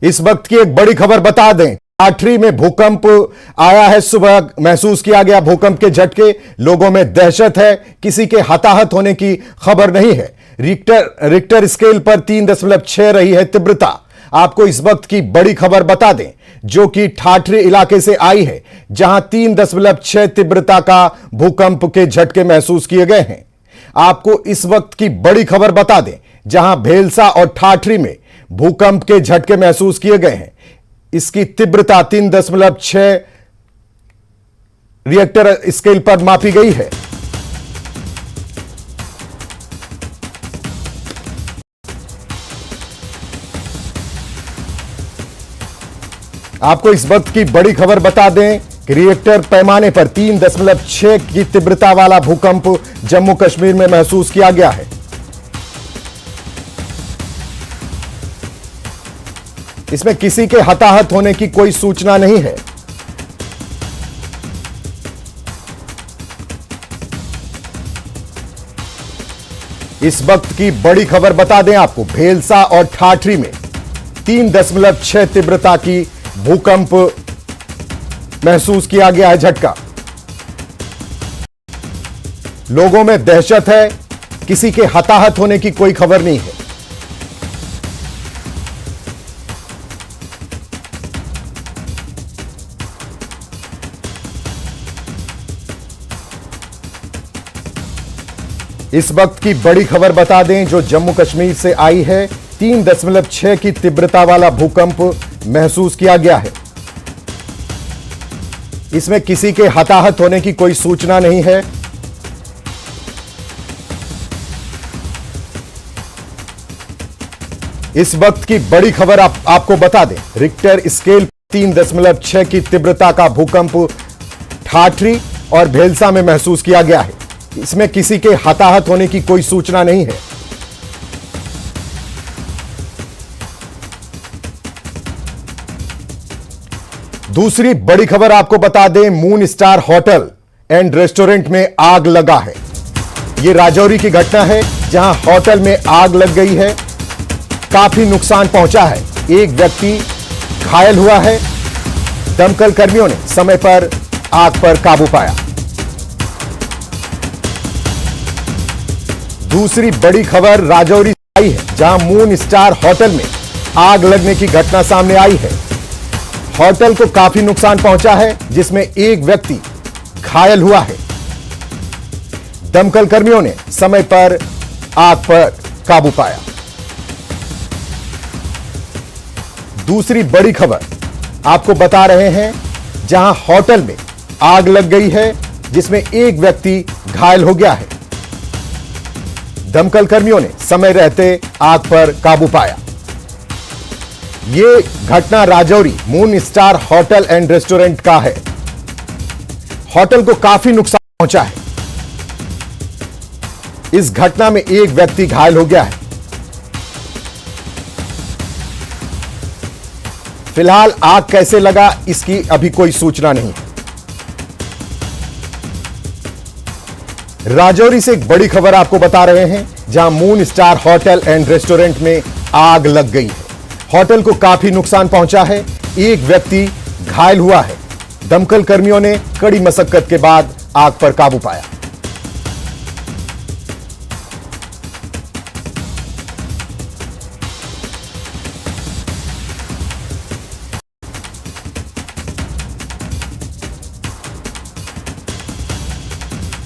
इस वक्त की एक बड़ी खबर बता दें। आठरी में भूकंप आया है। सुबह महसूस किया गया भूकंप के झटके। लोगों में दहशत है। किसी के हताहत होने की खबर नहीं है। रिक्टर स्केल पर 3.6 रही है तीव्रता। आपको इस वक्त की बड़ी खबर बता दें जो कि ठाठरी इलाके से आई है, जहां 3.6 तीव्रता का भूकंप के झटके महसूस किए गए हैं। आपको इस वक्त की बड़ी खबर बता दें जहां भेलसा और ठाठरी में भूकंप के झटके महसूस किए गए हैं। इसकी तीव्रता 3.6 रिएक्टर स्केल पर मापी गई है। आपको इस वक्त की बड़ी खबर बता दें कि रिएक्टर पैमाने पर 3.6 की तीव्रता वाला भूकंप जम्मू कश्मीर में महसूस किया गया है। इसमें किसी के हताहत होने की कोई सूचना नहीं है। इस वक्त की बड़ी खबर बता दें आपको, भेलसा और ठाठरी में 3.6 तीव्रता की भूकंप महसूस किया गया है झटका। लोगों में दहशत है। किसी के हताहत होने की कोई खबर नहीं है। इस वक्त की बड़ी खबर बता दें जो जम्मू कश्मीर से आई है। 3.6 की तीव्रता वाला भूकंप महसूस किया गया है। इसमें किसी के हताहत होने की कोई सूचना नहीं है। इस वक्त की बड़ी खबर आपको बता दें, रिक्टर स्केल 3.6 की तीव्रता का भूकंप ठाठरी और भेलसा में महसूस किया गया है। इसमें किसी के हताहत होने की कोई सूचना नहीं है। दूसरी बड़ी खबर आपको बता दें, moon star hotel and restaurant में आग लगा है। यह राजौरी की घटना है जहां होटल में आग लग गई है। काफी नुकसान पहुंचा है। एक व्यक्ति घायल हुआ है। दमकल कर्मियों ने समय पर आग पर काबू पाया। दूसरी बड़ी खबर राजौरी से आई है जहां मून स्टार होटल में आग लगने की घटना सामने आई है। होटल को काफी नुकसान पहुंचा है, जिसमें एक व्यक्ति घायल हुआ है। दमकल कर्मियों ने समय पर आग पर काबू पाया। दूसरी बड़ी खबर आपको बता रहे हैं जहां होटल में आग लग गई है, जिसमें एक व्यक्ति घायल हो गया है। दमकल कर्मियों ने समय रहते आग पर काबू पाया। यह घटना Rajouri moon star hotel and restaurant का है। होटल को काफी नुकसान पहुंचा है। इस घटना में एक व्यक्ति घायल हो गया है। फिलहाल आग कैसे लगा इसकी अभी कोई सूचना नहीं है। राजौरी से एक बड़ी खबर आपको बता रहे हैं जहां moon star hotel and restaurant में आग लग गई है। होटल को काफी नुकसान पहुंचा है। एक व्यक्ति घायल हुआ है। दमकल कर्मियों ने कड़ी मशक्कत के बाद आग पर काबू पाया।